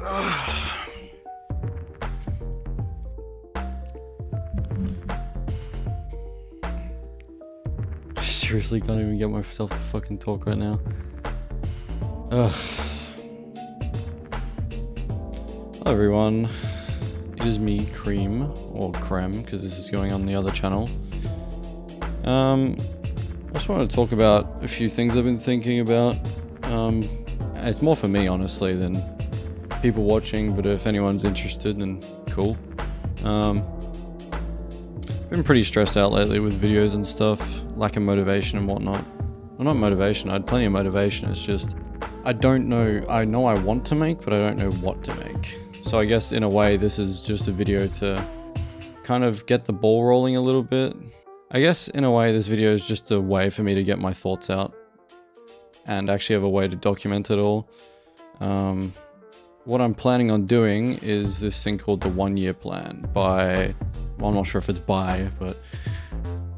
I seriously can't even get myself to fucking talk right now. Ugh. Hello everyone, it is me, Cream, or Creme, because this is going on the other channel. I just wanted to talk about a few things I've been thinking about. It's more for me, honestly, than people watching, but if anyone's interested, then cool. Been pretty stressed out lately with videos and stuff, lack of motivation and whatnot. Well, not motivation, I had plenty of motivation, it's just, I know I want to make, but I don't know what to make. So I guess in a way this is just a video to kind of get the ball rolling a little bit. I guess in a way this video is just a way for me to get my thoughts out and actually have a way to document it all. What I'm planning on doing is this thing called the 1 year plan by, well, I'm not sure if it's by, but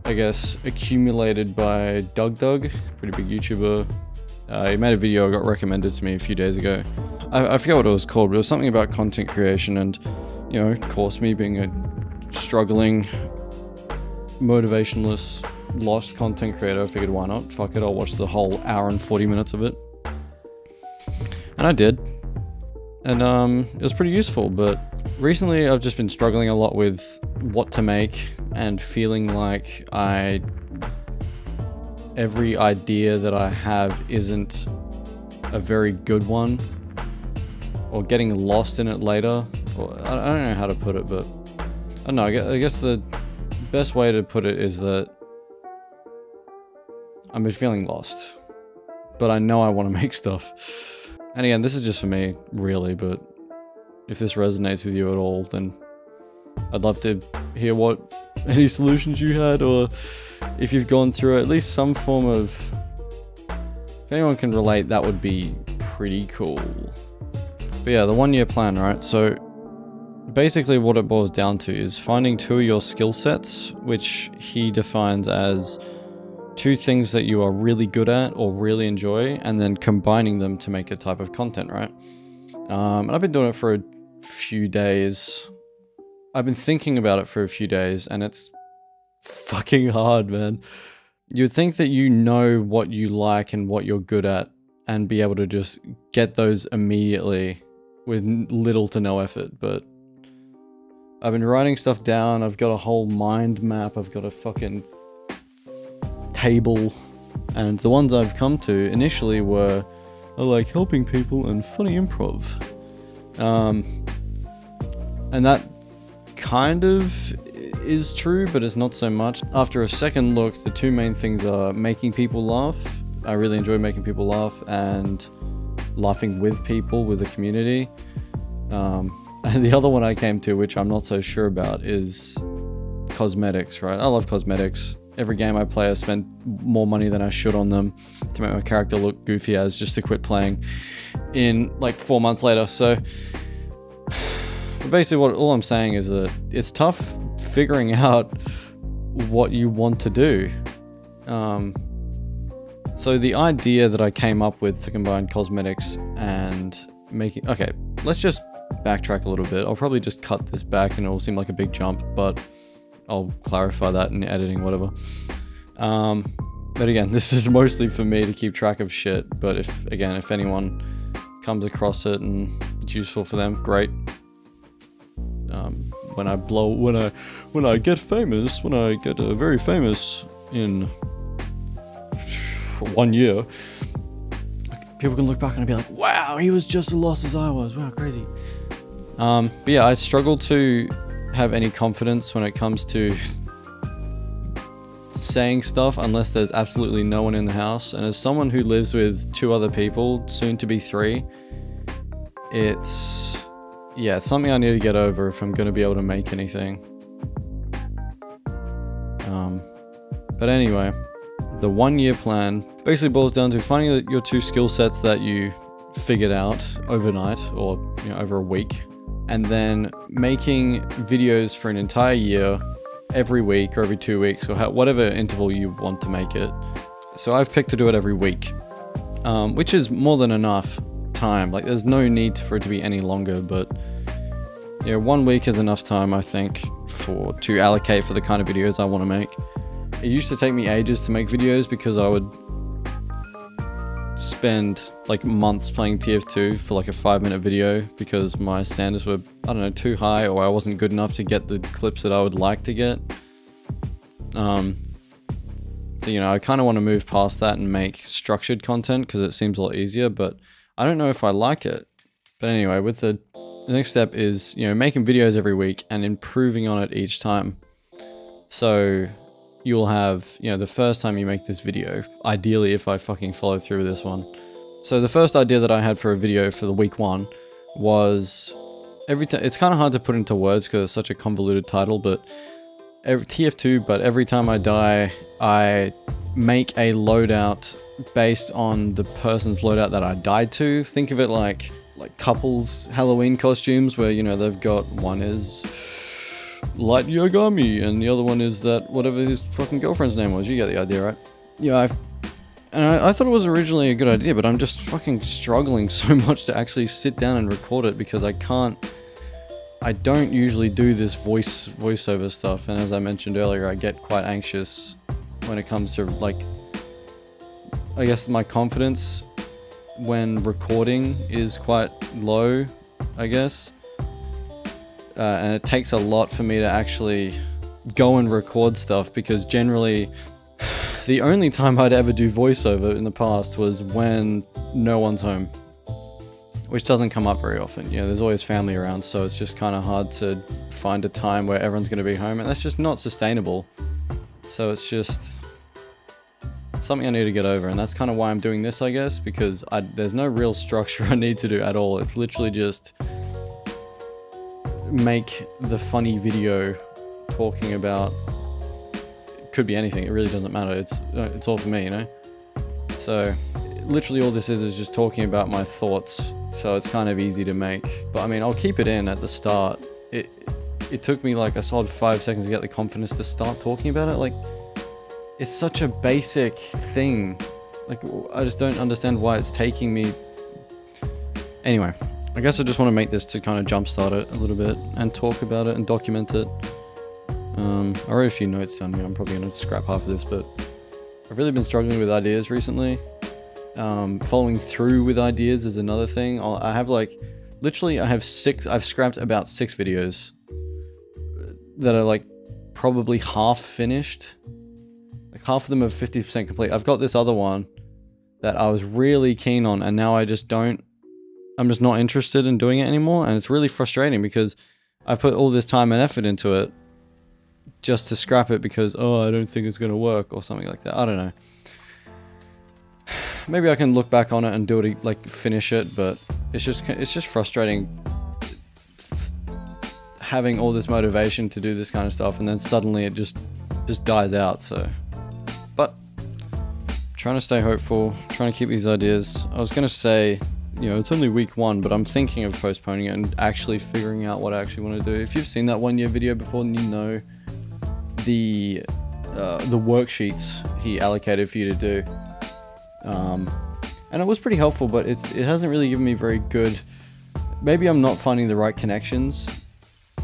I guess accumulated by DougDoug, pretty big YouTuber. He made a video, got recommended to me a few days ago. I forget what it was called, but it was something about content creation and, you know, of course, me being a struggling, motivationless, lost content creator, I figured why not? Fuck it, I'll watch the whole hour and 40 minutes of it. And I did. And it was pretty useful, but recently I've just been struggling a lot with what to make and feeling like every idea that I have isn't a very good one, or getting lost in it later, or I don't know how to put it, but I don't know, I guess the best way to put it is that I'm just feeling lost, but I know I want to make stuff. And again, this is just for me, really, but if this resonates with you at all, then I'd love to hear what any solutions you had, or if you've gone through at least some form of, if anyone can relate, that would be pretty cool. But yeah, the 1 year plan, right? So basically what it boils down to is finding 2 of your skill sets, which he defines as 2 things that you are really good at or really enjoy, and then combining them to make a type of content, right? And I've been doing it for a few days. I've been thinking about it for a few days, and it's fucking hard, man. You'd think that you know what you like and what you're good at and be able to just get those immediately with little to no effort, but I've been writing stuff down. I've got a whole mind map. I've got a fucking table, and the ones I've come to initially were I like helping people and funny improv. And that kind of is true, but it's not so much. After a second look, the 2 main things are making people laugh. I really enjoy making people laugh and laughing with people, with the community. And the other one I came to, which I'm not so sure about, is cosmetics, right? I love cosmetics. Every game I play, I spend more money than I should on them to make my character look goofy as, just to quit playing in like 4 months later. So basically all I'm saying is that it's tough figuring out what you want to do. So the idea that I came up with to combine cosmetics and making... Okay, let's just backtrack a little bit. I'll probably just cut this back and it'll seem like a big jump, but I'll clarify that in editing, whatever. But again, this is mostly for me to keep track of shit, but if anyone comes across it and it's useful for them, great. When I get famous, when I get very famous in 1 year, people can look back and be like, wow, he was just as lost as I was, wow, crazy. But yeah, I struggle to have any confidence when it comes to saying stuff unless there's absolutely no one in the house. And as someone who lives with 2 other people, soon to be 3, it's something I need to get over if I'm going to be able to make anything. But anyway, the 1 year plan basically boils down to finding your 2 skill sets that you figured out overnight, or over a week, and then making videos for an entire year, every week or every 2 weeks, or whatever interval you want to make it. So I've picked to do it every week, which is more than enough time. Like, there's no need for it to be any longer, but yeah, 1 week is enough time, I think, to allocate for the kind of videos I want to make. It used to take me ages to make videos because I would spend like months playing TF2 for like a 5-minute video because my standards were, I don't know, too high, or I wasn't good enough to get the clips that I would like to get. So, you know, I kind of want to move past that and make structured content because it seems a lot easier, but I don't know if I like it. But anyway, with the next step is, you know, making videos every week and improving on it each time. So you'll have, you know, the first time you make this video, ideally if I fucking follow through with this one. So the first idea that I had for a video for the week 1 was it's kind of hard to put into words because it's such a convoluted title, but TF2, but every time I die, I make a loadout based on the person's loadout that I died to. Think of it like couples Halloween costumes where, you know, they've got, one is Light Yagami and the other one is that whatever his fucking girlfriend's name was. You get the idea, right? Yeah, I thought it was originally a good idea, but I'm just fucking struggling so much to actually sit down and record it because I don't usually do this voiceover stuff, and as I mentioned earlier, I get quite anxious when it comes to, like, I guess my confidence when recording is quite low, I guess. And it takes a lot for me to actually go and record stuff because generally the only time I'd ever do voiceover in the past was when no one's home, which doesn't come up very often. You know, there's always family around, so it's just kind of hard to find a time where everyone's going to be home, and that's just not sustainable. So it's just something I need to get over, and that's kind of why I'm doing this, I guess, because there's no real structure I need to do at all. It's literally just make the funny video talking about, it could be anything, it really doesn't matter, it's all for me, you know? So literally all this is just talking about my thoughts, so it's kind of easy to make. But I mean, I'll keep it in at the start. It took me like a solid 5 seconds to get the confidence to start talking about it. Like, it's such a basic thing. Like, I just don't understand why it's taking me. Anyway, I guess I just want to make this to kind of jumpstart it a little bit and talk about it and document it. I wrote a few notes down here. I'm probably going to scrap half of this, but I've really been struggling with ideas recently. Following through with ideas is another thing. I have like, literally I've scrapped about 6 videos that are like probably half finished. Like half of them are 50% complete. I've got this other one that I was really keen on, and now I'm just not interested in doing it anymore, and it's really frustrating because I put all this time and effort into it just to scrap it because, oh, I don't think it's going to work or something like that. I don't know. Maybe I can look back on it and do it, like, finish it, but it's just frustrating having all this motivation to do this kind of stuff, and then suddenly it just dies out. So, but trying to stay hopeful, trying to keep these ideas. I was going to say, you know, it's only week 1, but I'm thinking of postponing it and actually figuring out what I actually want to do. If you've seen that 1-year video before, then you know the worksheets he allocated for you to do. And it was pretty helpful, but it hasn't really given me very good. Maybe I'm not finding the right connections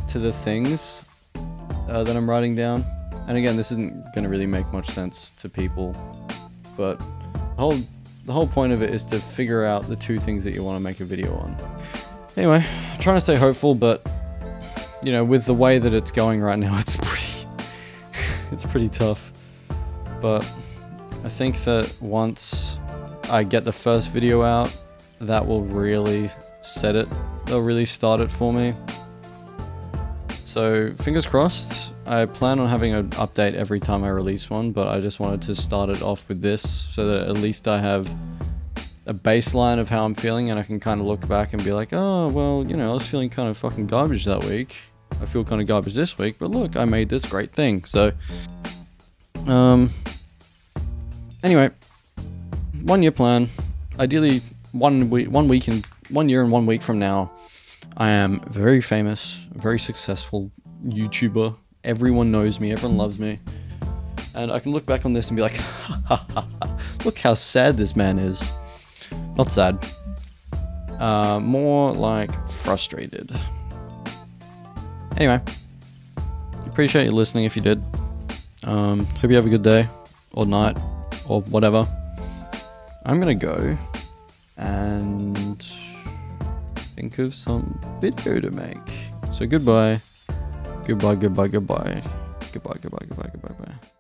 to the things that I'm writing down. And again, this isn't going to really make much sense to people, but the whole point of it is to figure out the 2 things that you want to make a video on. Anyway, I'm trying to stay hopeful, but you know, with the way that it's going right now, it's pretty tough. But I think that once I get the first video out, that will really set it. They'll really start it for me. So fingers crossed. I plan on having an update every time I release one, but I just wanted to start it off with this so that at least I have a baseline of how I'm feeling, and I can kind of look back and be like, oh, well, you know, I was feeling kind of fucking garbage that week. I feel kind of garbage this week, but look, I made this great thing. So, anyway, 1-year plan. Ideally, 1 year and 1 week from now, I am very famous, very successful YouTuber. Everyone knows me, everyone loves me. And I can look back on this and be like, ha ha ha, look how sad this man is. Not sad. More like frustrated. Anyway, appreciate you listening if you did. Hope you have a good day or night or whatever. I'm gonna go and think of some video to make. So goodbye. Goodbye, goodbye, goodbye. Goodbye, goodbye, goodbye, goodbye, goodbye.